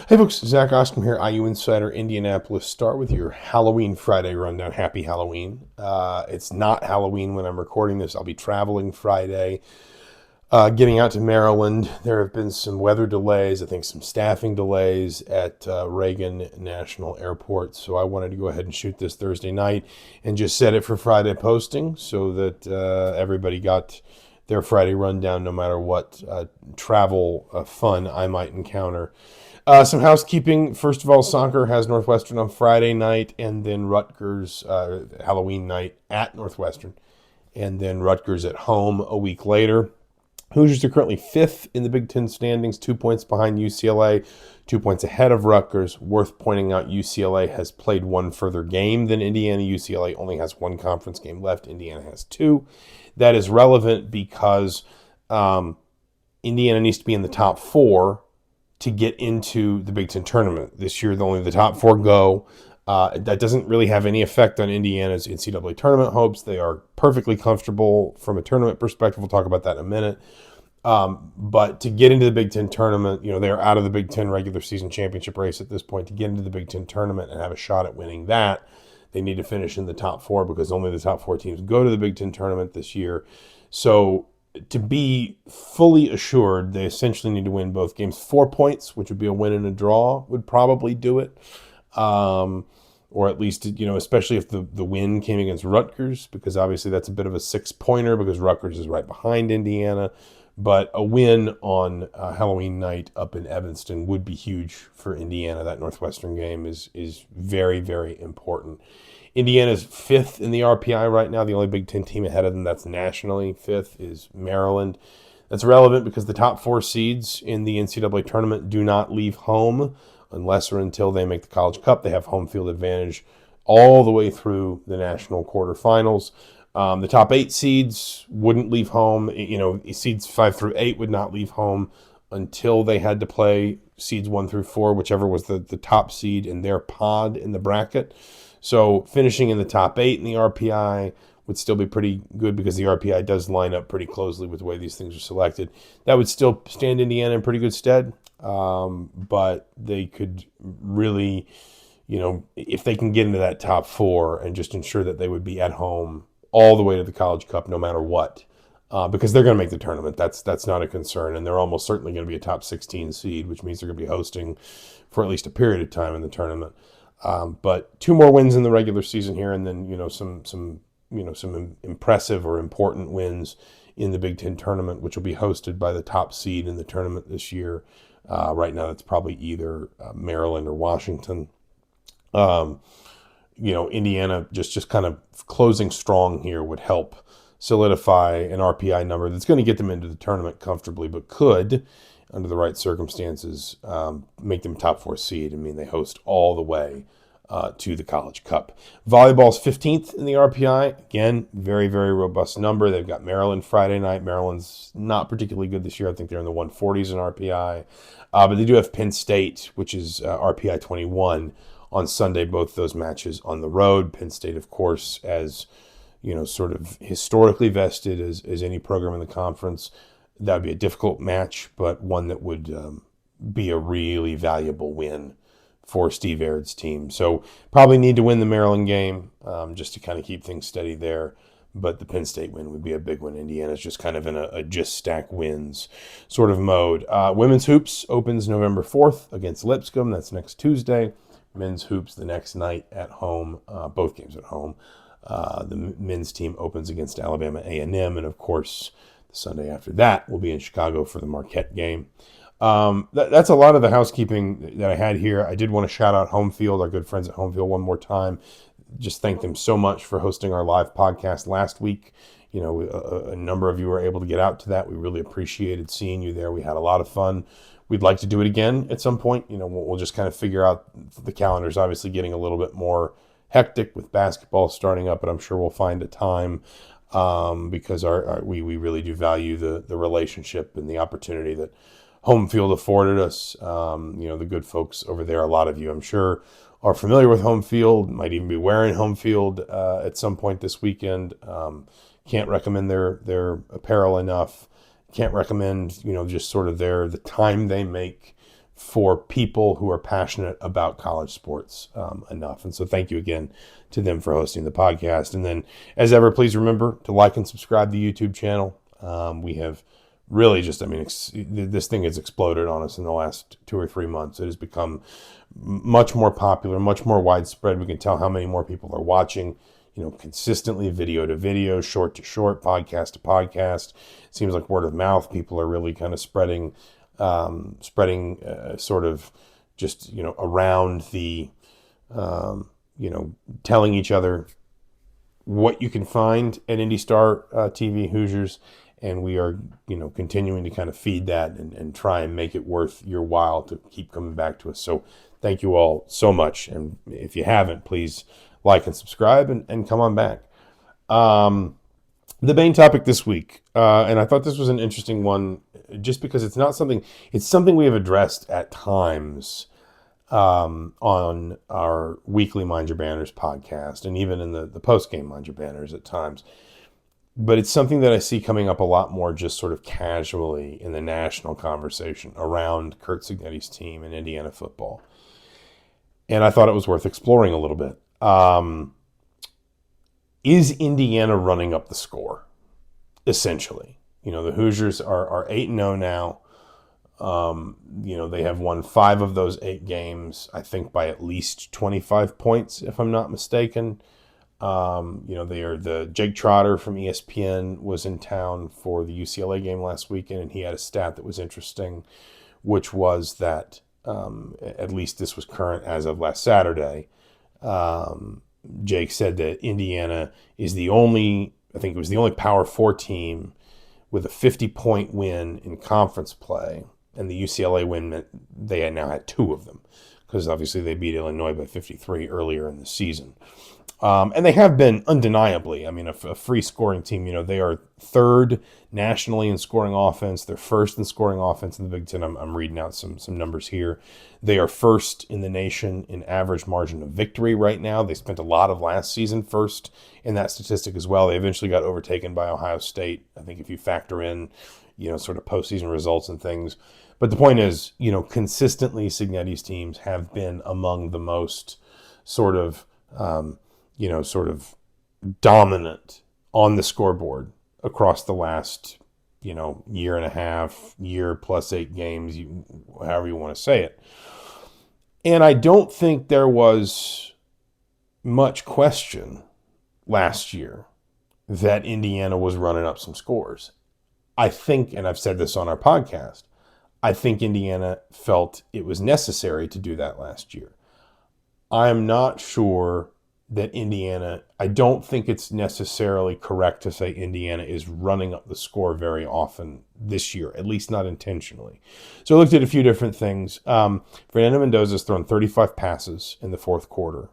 Hey folks, Zach Osterman here, IU Insider, Indianapolis Star with your Halloween Friday rundown. Happy Halloween. It's not Halloween when I'm recording this. I'll be traveling Friday, getting out to Maryland. There have been some weather delays, I think some staffing delays at Reagan National Airport. So I wanted to go ahead and shoot this Thursday night and just set it for Friday posting so that everybody got their Friday rundown no matter what travel fun I might encounter. Some housekeeping. First of all, soccer has Northwestern on Friday night, and then Rutgers Halloween night at Northwestern, and then Rutgers at home a week later. Hoosiers are currently fifth in the Big Ten standings, 2 points behind UCLA, 2 points ahead of Rutgers. Worth pointing out, UCLA has played one further game than Indiana. UCLA only has one conference game left. Indiana has two. That is relevant because Indiana needs to be in the top four to get into the Big Ten tournament. This year, only the top four go. That doesn't really have any effect on Indiana's NCAA tournament hopes. They are perfectly comfortable from a tournament perspective. We'll talk about that in a minute. But to get into the Big Ten tournament, they're out of the Big Ten regular season championship race at this point. To get into the Big Ten tournament and have a shot at winning that, they need to finish in the top four because only the top four teams go to the Big Ten tournament this year. So to be fully assured, they essentially need to win both games. 4 points, which would be a win and a draw, would probably do it. Or at least, especially if the win came against Rutgers, because obviously that's a bit of a 6-pointer because Rutgers is right behind Indiana. But a win on Halloween night up in Evanston would be huge for Indiana. That Northwestern game is very, very important. Indiana's fifth in the RPI right now. The only Big Ten team ahead of them that's nationally fifth is Maryland. That's relevant because the top four seeds in the NCAA tournament do not leave home unless or until they make the College Cup. They have home field advantage all the way through the national quarterfinals. The top 8 seeds wouldn't leave home. Seeds 5 through 8 would not leave home until they had to play seeds 1 through 4, whichever was the top seed in their pod in the bracket. So finishing in the top 8 in the RPI would still be pretty good because the RPI does line up pretty closely with the way these things are selected. That would still stand Indiana in pretty good stead, but they could really, if they can get into that top 4 and just ensure that they would be at home all the way to the College Cup no matter what, because they're going to make the tournament. That's not a concern, and they're almost certainly going to be a top 16 seed, which means they're going to be hosting for at least a period of time in the tournament. But 2 more wins in the regular season here, and then some impressive or important wins in the Big Ten tournament, which will be hosted by the top seed in the tournament this year. Right now, it's probably either Maryland or Washington. Indiana just kind of closing strong here would help solidify an RPI number that's going to get them into the tournament comfortably, but could, under the right circumstances, make them top 4 seed. I mean, they host all the way to the College Cup. Volleyball's 15th in the RPI. Again, very, very robust number. They've got Maryland Friday night. Maryland's not particularly good this year. I think they're in the 140s in RPI. But they do have Penn State, which is RPI 21 on Sunday, both those matches on the road. Penn State, of course, as sort of historically vested as any program in the conference. That would be a difficult match, but one that would be a really valuable win for Steve Aird's team. So probably need to win the Maryland game just to kind of keep things steady there. But the Penn State win would be a big one. Indiana's just kind of in a just stack wins sort of mode. Women's hoops opens November 4th against Lipscomb. That's next Tuesday. Men's hoops the next night at home, both games at home. The men's team opens against Alabama A&M, and of course, the Sunday after that will be in Chicago for the Marquette game. That's a lot of the housekeeping that I had here. I did want to shout out Home Field, our good friends at Home Field, one more time. Just thank them so much for hosting our live podcast last week. A number of you were able to get out to that. We really appreciated seeing you there. We had a lot of fun. We'd like to do it again at some point. We'll just kind of figure out the calendar's obviously getting a little bit more hectic with basketball starting up, but I'm sure we'll find a time because we really do value the relationship and the opportunity that Home Field afforded us. The good folks over there, a lot of you, I'm sure, are familiar with Home Field, might even be wearing Home Field at some point this weekend. Can't recommend their apparel enough. Can't recommend, just sort of the time they make for people who are passionate about college sports enough. And so thank you again to them for hosting the podcast. And then, as ever, please remember to like and subscribe to the YouTube channel. We have really just, this thing has exploded on us in the last 2 or 3 months. It has become much more popular, much more widespread. We can tell how many more people are watching, consistently, video to video, short to short, podcast to podcast. It seems like word of mouth. People are really kind of spreading sort of just, around the, telling each other what you can find at IndyStar TV Hoosiers. And we are, continuing to kind of feed that and try and make it worth your while to keep coming back to us. So thank you all so much. And if you haven't, please like and subscribe and come on back. The main topic this week, and I thought this was an interesting one just because it's something we have addressed at times on our weekly Mind Your Banners podcast and even in the post-game Mind Your Banners at times. But it's something that I see coming up a lot more just sort of casually in the national conversation around Curt Cignetti's team in Indiana football. And I thought it was worth exploring a little bit. Is Indiana running up the score? Essentially. The Hoosiers are 8-0 now. They have won 5 of those 8 games, I think by at least 25 points, if I'm not mistaken. They are the Jake Trotter from ESPN was in town for the UCLA game last weekend, and he had a stat that was interesting, which was that at least this was current as of last Saturday. Jake said that Indiana is the only Power 4 team with a 50-point win in conference play, and the UCLA win meant they had now had 2 of them because obviously they beat Illinois by 53 earlier in the season. And they have been undeniably, a free scoring team. They are 3rd nationally in scoring offense. They're 1st in scoring offense in the Big Ten. I'm reading out some numbers here. They are 1st in the nation in average margin of victory right now. They spent a lot of last season 1st in that statistic as well. They eventually got overtaken by Ohio State, I think, if you factor in, sort of postseason results and things. But the point is, consistently Cignetti's teams have been among the most sort of dominant on the scoreboard across the last, year and a half, year plus 8 games, however you want to say it. And I don't think there was much question last year that Indiana was running up some scores. I think, and I've said this on our podcast, I think Indiana felt it was necessary to do that last year. I'm not sure that I don't think it's necessarily correct to say Indiana is running up the score very often this year, at least not intentionally. So I looked at a few different things. Fernando Mendoza's thrown 35 passes in the 4th quarter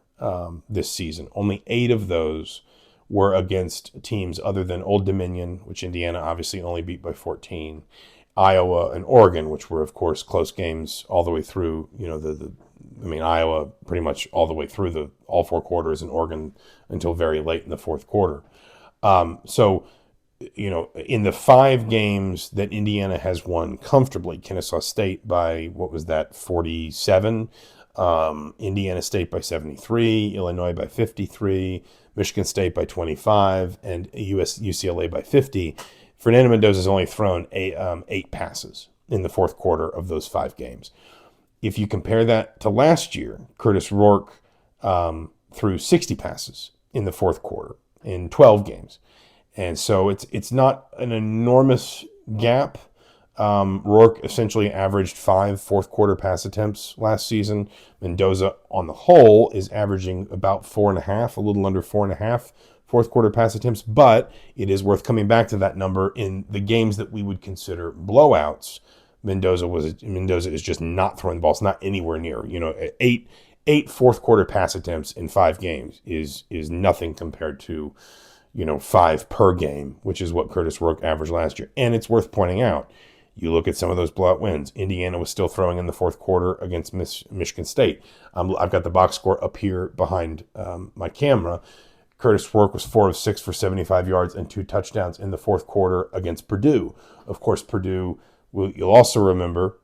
this season. Only 8 of those were against teams other than Old Dominion, which Indiana obviously only beat by 14, Iowa and Oregon, which were, of course, close games all the way through, Iowa pretty much all the way through all 4 quarters, and Oregon until very late in the 4th quarter. In the 5 games that Indiana has won comfortably, Kennesaw State by, 47, Indiana State by 73, Illinois by 53, Michigan State by 25, and UCLA by 50, Fernando Mendoza's only thrown 8 passes in the 4th quarter of those 5 games. If you compare that to last year, Curtis Rourke threw 60 passes in the 4th quarter in 12 games. And so it's not an enormous gap. Rourke essentially averaged 5 4th quarter pass attempts last season. Mendoza on the whole is averaging about 4.5, a little under 4.5 4th quarter pass attempts. But it is worth coming back to that number in the games that we would consider blowouts. Mendoza is just not throwing the ball. It's not anywhere near. Eight 4th quarter pass attempts in 5 games is nothing compared to 5 per game, which is what Curtis Rourke averaged last year. And it's worth pointing out, you look at some of those blowout wins. Indiana was still throwing in the 4th quarter against Michigan State. I've got the box score up here behind my camera. Curtis Rourke was 4 of 6 for 75 yards and 2 touchdowns in the 4th quarter against Purdue. Of course, Purdue, you'll also remember,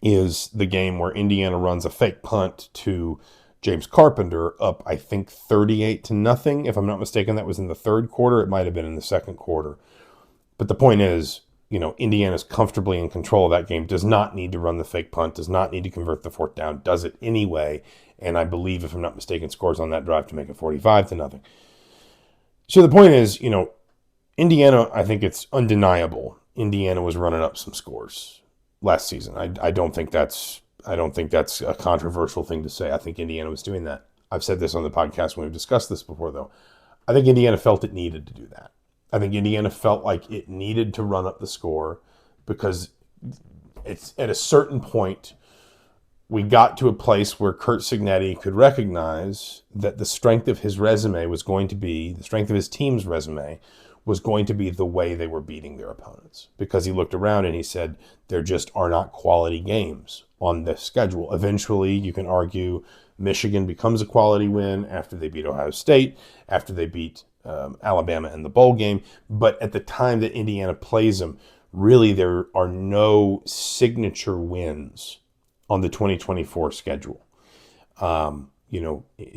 is the game where Indiana runs a fake punt to James Carpenter up, I think, 38-0. If I'm not mistaken, that was in the third quarter. It might have been in the second quarter. But the point is, Indiana's comfortably in control of that game, does not need to run the fake punt, does not need to convert the fourth down, does it anyway. And I believe, if I'm not mistaken, scores on that drive to make it 45-0. So the point is, Indiana, I think it's undeniable. Indiana was running up some scores last season. I don't think that's a controversial thing to say. I think Indiana was doing that. I've said this on the podcast when we've discussed this before, though. I think Indiana felt it needed to do that. I think Indiana felt like it needed to run up the score because it's at a certain point we got to a place where Curt Cignetti could recognize that the strength of his resume was going to be, the strength of his team's resume was going to be the way they were beating their opponents. Because he looked around and he said, there just are not quality games on this schedule. Eventually, you can argue Michigan becomes a quality win after they beat Ohio State, after they beat Alabama in the bowl game. But at the time that Indiana plays them, really there are no signature wins on the 2024 schedule.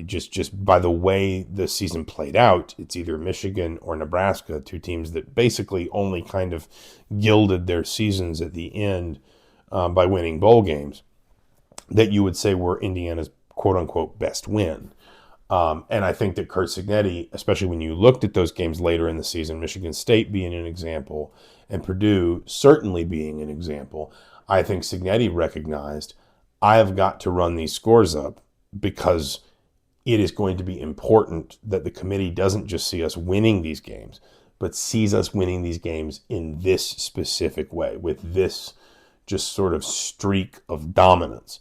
Just by the way the season played out, it's either Michigan or Nebraska, two teams that basically only kind of gilded their seasons at the end by winning bowl games, that you would say were Indiana's quote-unquote best win. And I think that Curt Cignetti, especially when you looked at those games later in the season, Michigan State being an example and Purdue certainly being an example, I think Cignetti recognized, I have got to run these scores up because it is going to be important that the committee doesn't just see us winning these games, but sees us winning these games in this specific way, with this just sort of streak of dominance.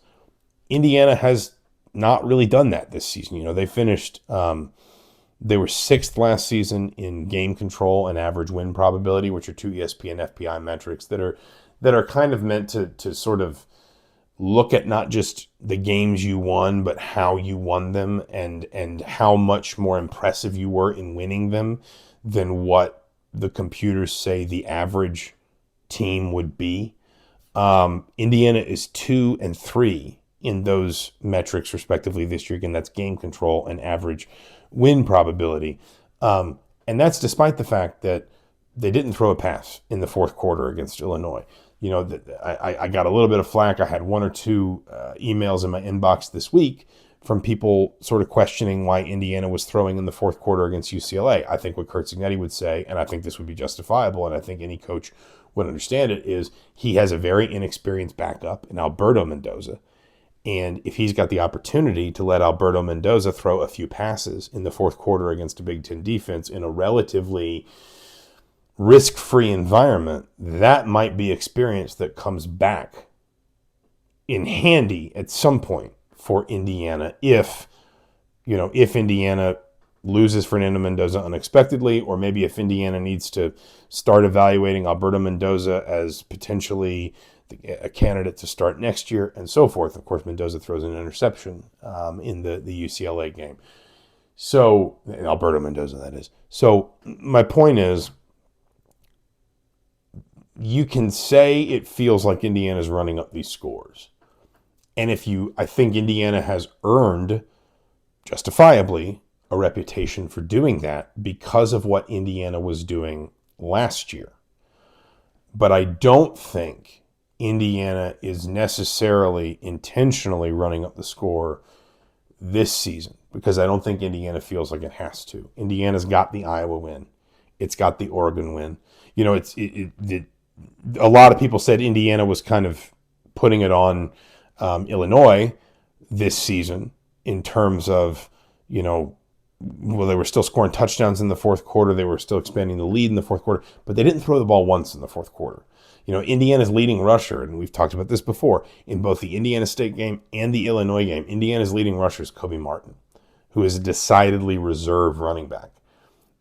Indiana has not really done that this season. They finished, they were sixth last season in game control and average win probability, which are two ESPN FPI metrics that are kind of meant to sort of look at not just the games you won, but how you won them and how much more impressive you were in winning them than what the computers say the average team would be. Indiana is 2 and 3 in those metrics respectively this year. Again, that's game control and average win probability. And that's despite the fact that they didn't throw a pass in the fourth quarter against Illinois. I got a little bit of flack. I had one or two emails in my inbox this week from people sort of questioning why Indiana was throwing in the fourth quarter against UCLA. I think what Curt Cignetti would say, and I think this would be justifiable, and I think any coach would understand it, is he has a very inexperienced backup in Alberto Mendoza. And if he's got the opportunity to let Alberto Mendoza throw a few passes in the fourth quarter against a Big Ten defense in a relatively risk-free environment, that might be experience that comes back in handy at some point for Indiana if Indiana loses Fernando Mendoza unexpectedly, or maybe if Indiana needs to start evaluating Alberto Mendoza as potentially a candidate to start next year, and so forth. Of course, Mendoza throws an interception in the UCLA game. So, Alberto Mendoza, that is. So, my point is, you can say it feels like Indiana's running up these scores. And I think Indiana has earned, justifiably, a reputation for doing that because of what Indiana was doing last year. But I don't think Indiana is necessarily intentionally running up the score this season, because I don't think Indiana feels like it has to. Indiana's got the Iowa win. It's got the Oregon win. A lot of people said Indiana was kind of putting it on Illinois this season in terms of, they were still scoring touchdowns in the fourth quarter. They were still expanding the lead in the fourth quarter, but they didn't throw the ball once in the fourth quarter. Indiana's leading rusher, and we've talked about this before, in both the Indiana State game and the Illinois game, Indiana's leading rusher is Kobe Martin, who is a decidedly reserved running back.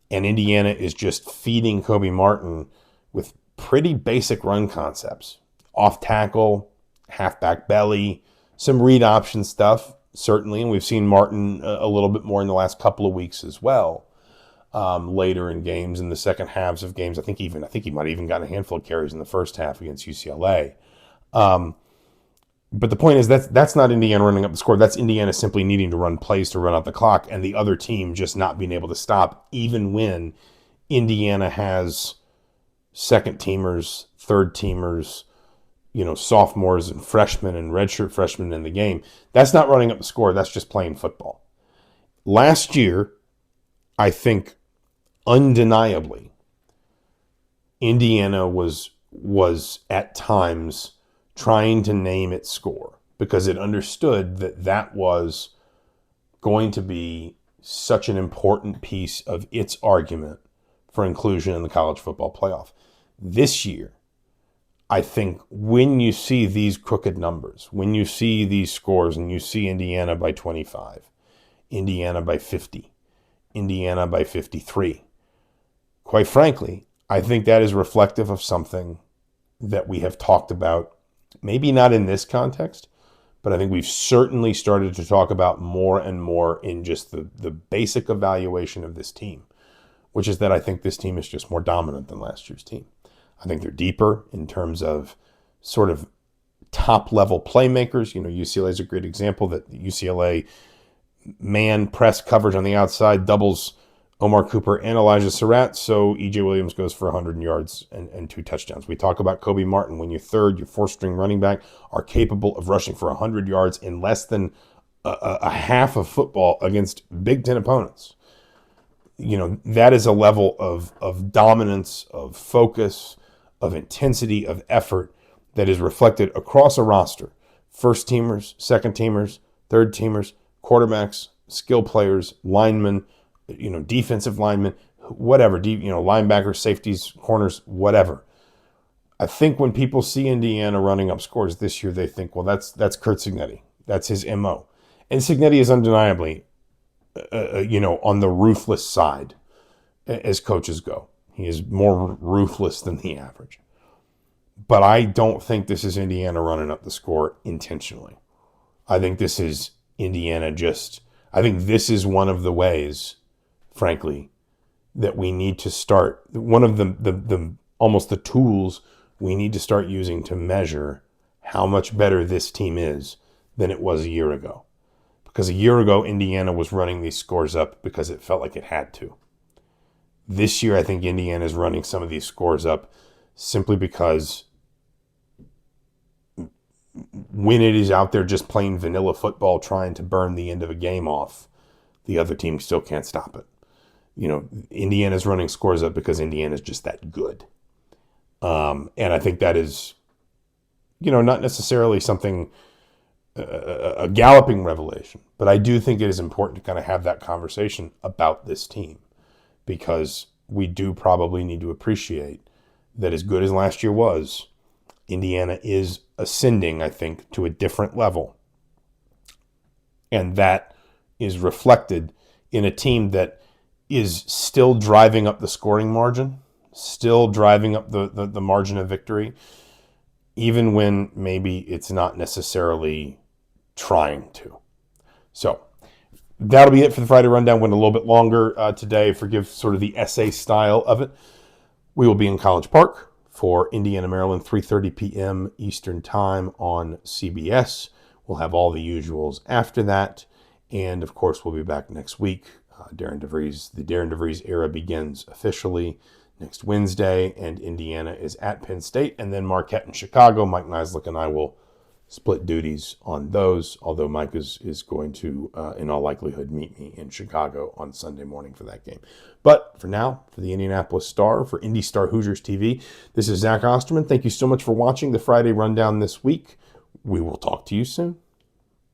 And Indiana is just feeding Kobe Martin with pretty basic run concepts. Off tackle, halfback belly, some read option stuff, certainly. And we've seen Martin a little bit more in the last couple of weeks as well. Later in games, in the second halves of games. I think he might have even gotten a handful of carries in the first half against UCLA. But the point is that's not Indiana running up the score. That's Indiana simply needing to run plays to run out the clock, and the other team just not being able to stop, even when Indiana has second teamers, third teamers, sophomores and freshmen and redshirt freshmen in the game. That's not running up the score. That's just playing football. Last year, I think undeniably, Indiana was at times trying to name its score because it understood that was going to be such an important piece of its argument for inclusion in the college football playoff. This year, I think when you see these crooked numbers, when you see these scores and you see Indiana by 25, Indiana by 50, Indiana by 53, quite frankly, I think that is reflective of something that we have talked about, maybe not in this context, but I think we've certainly started to talk about more and more in just the basic evaluation of this team, which is that I think this team is just more dominant than last year's team. I think they're deeper in terms of sort of top-level playmakers. UCLA is a great example that UCLA man press coverage on the outside doubles Omar Cooper and Elijah Surratt, so E.J. Williams goes for 100 yards and 2 touchdowns. We talk about Kobe Martin. When your fourth-string running back are capable of rushing for 100 yards in less than a half of football against Big Ten opponents, that is a level of dominance, of focus, of intensity, of effort that is reflected across a roster. First teamers, second teamers, third teamers, quarterbacks, skill players, linemen, defensive linemen, whatever, linebackers, safeties, corners, whatever. I think when people see Indiana running up scores this year, they think, well, that's Curt Cignetti. That's his MO. And Cignetti is undeniably, on the ruthless side as coaches go. He is more ruthless than the average. But I don't think this is Indiana running up the score intentionally. I think this is Indiana I think this is one of the ways, frankly, that we need to start, one of the almost the tools we need to start using to measure how much better this team is than it was a year ago. Because a year ago, Indiana was running these scores up because it felt like it had to. This year, I think Indiana is running some of these scores up simply because when it is out there just playing vanilla football, trying to burn the end of a game off, the other team still can't stop it. Indiana's running scores up because Indiana's just that good. And I think that is, not necessarily something, a galloping revelation, but I do think it is important to kind of have that conversation about this team, because we do probably need to appreciate that as good as last year was, Indiana is ascending, I think, to a different level. And that is reflected in a team that is still driving up the scoring margin, still driving up the margin of victory, even when maybe it's not necessarily trying to. So that'll be it for the Friday Rundown. Went a little bit longer today. Forgive sort of the essay style of it. We will be in College Park for Indiana, Maryland, 3:30 p.m. Eastern Time on CBS. We'll have all the usuals after that. And, of course, we'll be back next week. The Darren DeVries era begins officially next Wednesday, and Indiana is at Penn State, and then Marquette and Chicago. Mike Nislik and I will split duties on those, although Mike is going to, in all likelihood, meet me in Chicago on Sunday morning for that game. But for now, for the Indianapolis Star, for Indy Star Hoosiers TV, this is Zach Osterman. Thank you so much for watching the Friday Rundown this week. We will talk to you soon.